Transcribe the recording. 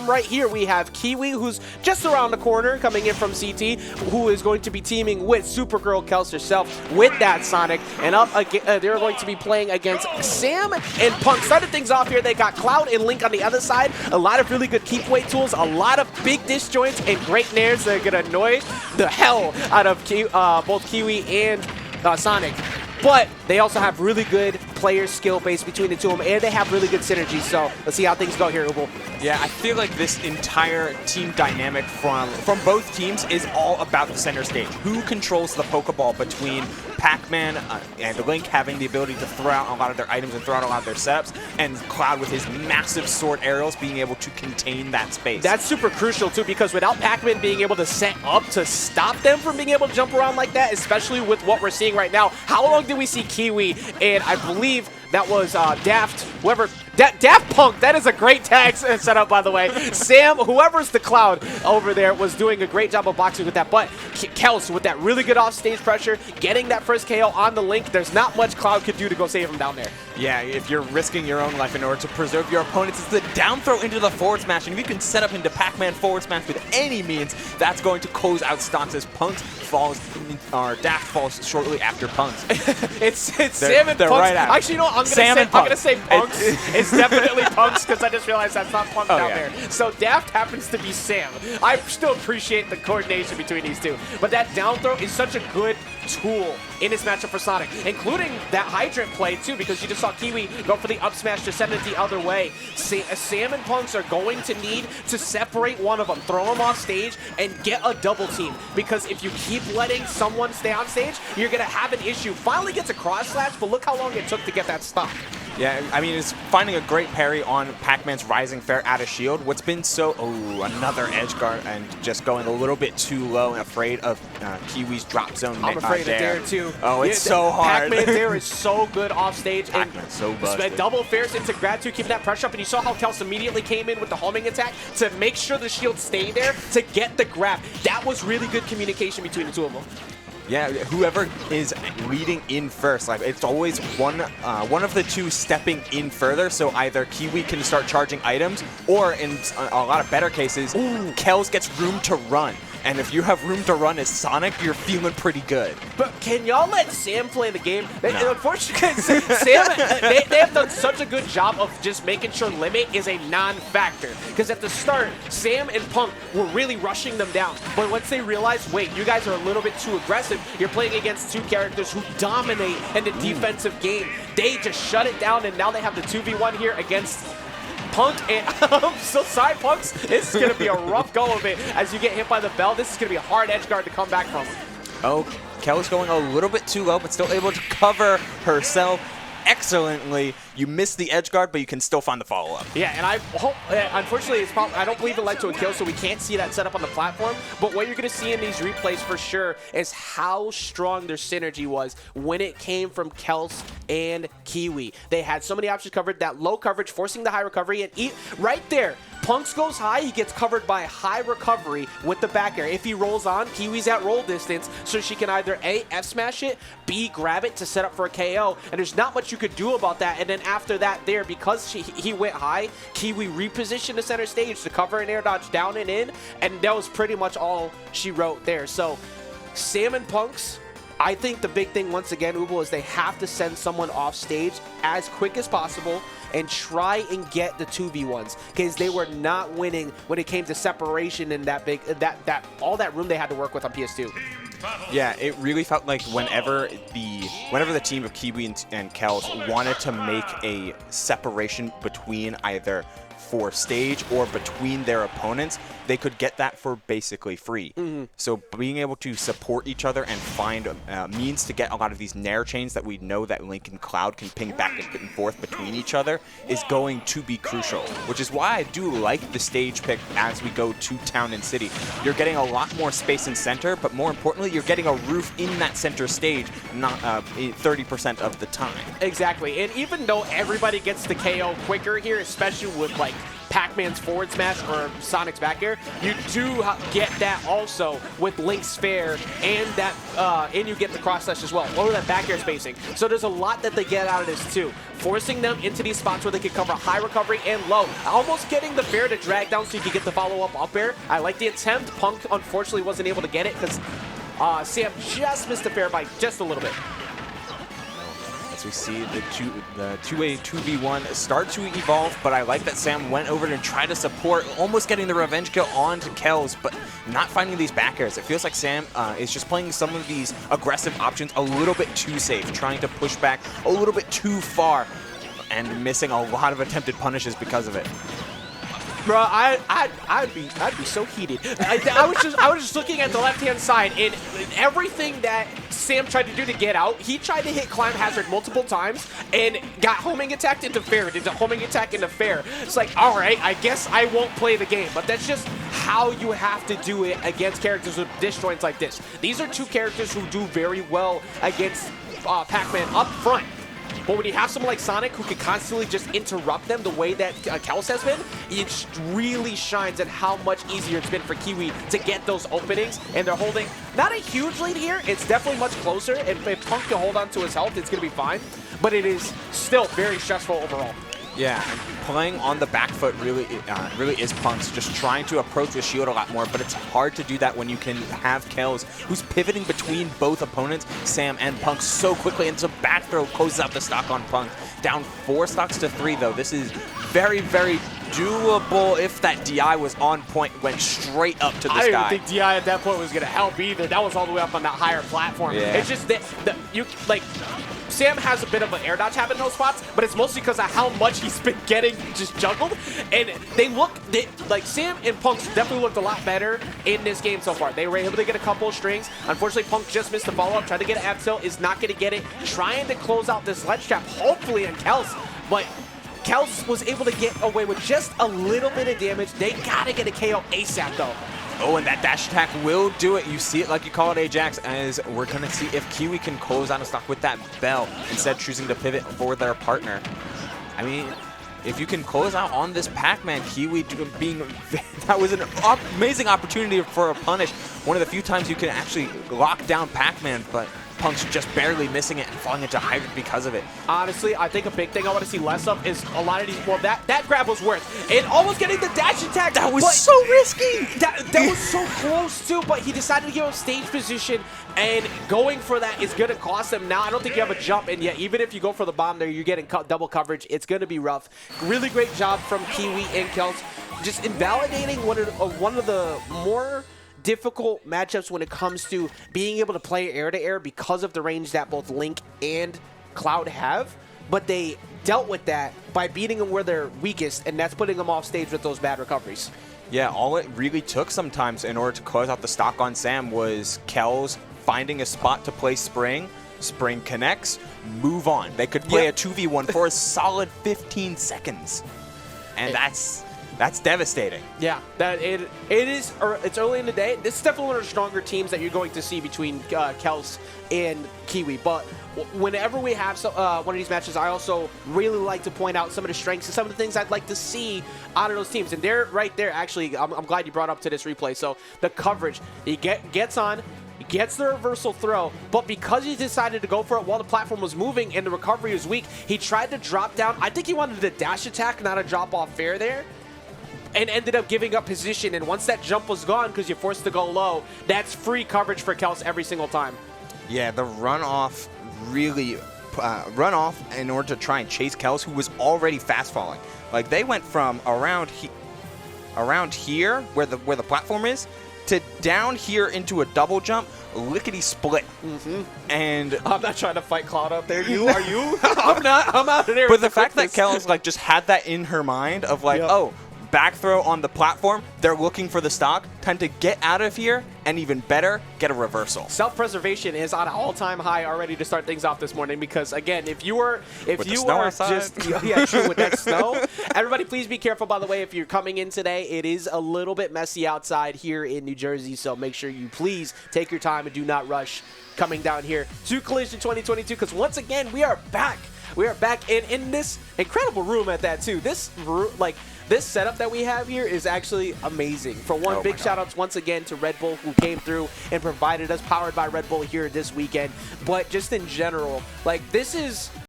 bottom right here, we have Kiwi, who's just around the corner, coming in from CT, who is going to be teaming with SuperGirlKels herself with that Sonic. And up again, they're going to be playing against Sam and Punx. Started things off here. They got Cloud and Link on the other side. A lot of really good keep weight tools, a lot of big disjoints, and great nairs that are going to annoy the hell out of both Kiwi and Sonic. But they also have really good player skill base between the two of them, and they have really good synergy. So let's see how things go here, Ubel. Yeah, I feel like this entire team dynamic from both teams is all about the center stage. Who controls the Pokeball between Pac-Man and Link having the ability to throw out a lot of their items and throw out a lot of their setups, and Cloud with his massive sword aerials being able to contain that space. That's super crucial, too, because without Pac-Man being able to set up to stop them from being able to jump around like that, especially with what we're seeing right now, how long did we see Kiwi? And I believe that was Daft, whoever, Daft Punk, that is a great tag setup, by the way. Sam, whoever's the Cloud over there, was doing a great job of boxing with that. But Kels, with that really good off-stage pressure, getting that first KO on the Link, there's not much Cloud could do to go save him down there. Yeah, if you're risking your own life in order to preserve your opponents, it's the down throw into the forward smash. And if you can set up into Pac-Man forward smash with any means, that's going to close out stocks as Punx falls, or Daft falls shortly after Punx. it's Sam and Punx. Right out. Actually, no, I'm gonna say Punx. It's definitely Punx, because I just realized that's not Punx down there. So Daft happens to be Sam. I still appreciate the coordination between these two, but that down throw is such a good tool in this matchup for Sonic, including that hydrant play too, because you just saw Kiwi go for the up smash to send it the other way. Sam and Punx are going to need to separate one of them, throw them off stage, and get a double team, because if you keep letting someone stay on stage, you're gonna have an issue. Finally gets a cross slash, but look how long it took to get that stock. Yeah, I mean, it's finding a great parry on Pac-Man's Rising Fair out of shield. What's been so... Oh, another edge guard, and just going a little bit too low and afraid of Kiwi's drop zone. I'm afraid of Dare, too. Oh, it's so hard. Pac-Man Dare is so good off stage. Pac-Man's so busted. Double fairs into grab 2, keeping that pressure up, and you saw how Kels immediately came in with the homing attack to make sure the shield stayed there to get the grab. That was really good communication between the two of them. Yeah, whoever is leading in first, like it's always one of the two stepping in further. So either Kiwi can start charging items, or in a lot of better cases, Kels gets room to run. And if you have room to run as Sonic, you're feeling pretty good. But can y'all let Sam play the game? No. Unfortunately, Sam, they have done such a good job of just making sure limit is a non-factor. Because at the start, Sam and Punx were really rushing them down. But once they realized, wait, you guys are a little bit too aggressive, you're playing against two characters who dominate in the defensive game, they just shut it down, and now they have the 2v1 here against Punx, and I'm so sorry, Punx. This is going to be a rough go of it as you get hit by the bell. This is going to be a hard edge guard to come back from. Oh, Kel's going a little bit too low, but still able to cover herself excellently. You missed the edge guard, but you can still find the follow-up. Yeah, and I hope, unfortunately, I don't believe it led to a kill, so we can't see that setup on the platform. But what you're going to see in these replays for sure is how strong their synergy was when it came from Kels and Kiwi. They had so many options covered, that low coverage, forcing the high recovery, and right there, Punx goes high, he gets covered by high recovery with the back air. If he rolls on, Kiwi's at roll distance, so she can either A, F-smash it, B, grab it to set up for a KO, and there's not much you could do about that. And then after that there, because he went high, Kiwi repositioned the center stage to cover an air dodge down and in, and that was pretty much all she wrote there. So Sam and Punx, I think the big thing once again, Ubel, is they have to send someone off stage as quick as possible and try and get the 2v1s, because they were not winning when it came to separation and that big all that room they had to work with on PS2. Yeah, it really felt like whenever the team of Kiwi and Kels wanted to make a separation between either for stage or between their opponents, they could get that for basically free. So being able to support each other and find means to get a lot of these nair chains that we know that Link and Cloud can ping back and forth between each other is going to be crucial, which is why I do like the stage pick as we go to town and city. You're getting a lot more space in center, but more importantly, you're getting a roof in that center stage, not 30% of the time. Exactly, and even though everybody gets the KO quicker here, especially with like Pac-Man's forward smash or Sonic's back air, you do get that also with Link's fair and that, and you get the cross slash as well, or that back air spacing. So there's a lot that they get out of this too, forcing them into these spots where they can cover high recovery and low, almost getting the fair to drag down so you can get the follow-up up air. I like the attempt. Punk unfortunately wasn't able to get it because Sam just missed the fair by just a little bit. As we see the 2A 2v1 start to evolve, but I like that Sam went over and tried to support, almost getting the revenge kill onto Kels, but not finding these back airs. It feels like Sam is just playing some of these aggressive options a little bit too safe, trying to push back a little bit too far, and missing a lot of attempted punishes because of it. Bro, I'd be so heated. I was just looking at the left-hand side, and everything that Sam tried to do to get out, he tried to hit climb hazard multiple times and got homing attacked into fair, into homing attack into fair. It's like, all right, I guess I won't play the game, but that's just how you have to do it against characters with disjoints like this. These are two characters who do very well against Pac-Man up front. But when you have someone like Sonic who can constantly just interrupt them the way that Kels has been, it really shines at how much easier it's been for Kiwi to get those openings. And they're holding not a huge lead here. It's definitely much closer. And if Punk can hold on to his health, it's going to be fine. But it is still very stressful overall. Yeah, playing on the back foot really is Punx, just trying to approach the shield a lot more, but it's hard to do that when you can have Kels, who's pivoting between both opponents, Sam and Punx, so quickly, and so back throw closes out the stock on Punx. Down 4 stocks to 3, though. This is very, very doable if that DI was on point, went straight up to the sky. I didn't think DI at that point was going to help either. That was all the way up on that higher platform. Yeah. It's just that Sam has a bit of an air dodge habit in those spots, but it's mostly because of how much he's been getting just juggled. And like Sam and Punx definitely looked a lot better in this game so far. They were able to get a couple of strings. Unfortunately, Punx just missed the follow-up, tried to get an ab tilt, is not going to get it. Trying to close out this ledge trap, hopefully on Kels, but Kels was able to get away with just a little bit of damage. They got to get a KO ASAP, though. Oh, and that dash attack will do it. You see it like you call it, Ajax, as we're going to see if Kiwi can close out a stock with that bell, instead choosing to pivot for their partner. I mean, if you can close out on this Pac-Man, Kiwi being... that was an amazing opportunity for a punish. One of the few times you can actually lock down Pac-Man, but Punx just barely missing it and falling into hybrid because of it. Honestly, I think a big thing I want to see less of is a lot of these. Well, that grab was worth it. Almost getting the dash attack. That was so risky. That was so close too, but he decided to give him stage position, and going for that is going to cost him. Now, I don't think you have a jump, and yet even if you go for the bomb there, you're getting double coverage. It's going to be rough. Really great job from Kiwi and Kels, just invalidating one of the more difficult matchups when it comes to being able to play air-to-air because of the range that both Link and Cloud have, but they dealt with that by beating them where they're weakest, and that's putting them off stage with those bad recoveries. Yeah, all it really took sometimes in order to close out the stock on Sam was Kels finding a spot to play Spring. Spring connects, move on. They could play a 2v1 for a solid 15 seconds, and that's devastating. Yeah, it's early in the day. This is definitely one of the stronger teams that you're going to see between Kels and Kiwi. But whenever we have one of these matches, I also really like to point out some of the strengths and some of the things I'd like to see out of those teams. And they're right there, actually. I'm glad you brought up to this replay. So the coverage, he gets on, gets the reversal throw, but because he decided to go for it while the platform was moving and the recovery was weak, he tried to drop down. I think he wanted the dash attack, not a drop off fair there, and ended up giving up position. And once that jump was gone, because you're forced to go low, that's free coverage for Kels every single time. Yeah, the runoff really in order to try and chase Kels, who was already fast falling. Like, they went from around here where the platform is to down here into a double jump, lickety split. And I'm not trying to fight Cloud up there. Are you? I'm not. I'm out of there. But the fact that Kels like just had that in her mind of like, oh, back throw on the platform, they're looking for the stock, time to get out of here, and even better, get a reversal. Self-preservation is on an all-time high already to start things off this morning, because again, if you are just true with that snow, everybody please be careful, by the way. If you're coming in today, it is a little bit messy outside here in New Jersey, so make sure you please take your time and do not rush coming down here to Collision 2022, because once again we are back We are back in this incredible room at that too. This room, this setup that we have here is actually amazing. For one, big shout outs once again to Red Bull who came through and provided us, powered by Red Bull here this weekend. But just in general, like this is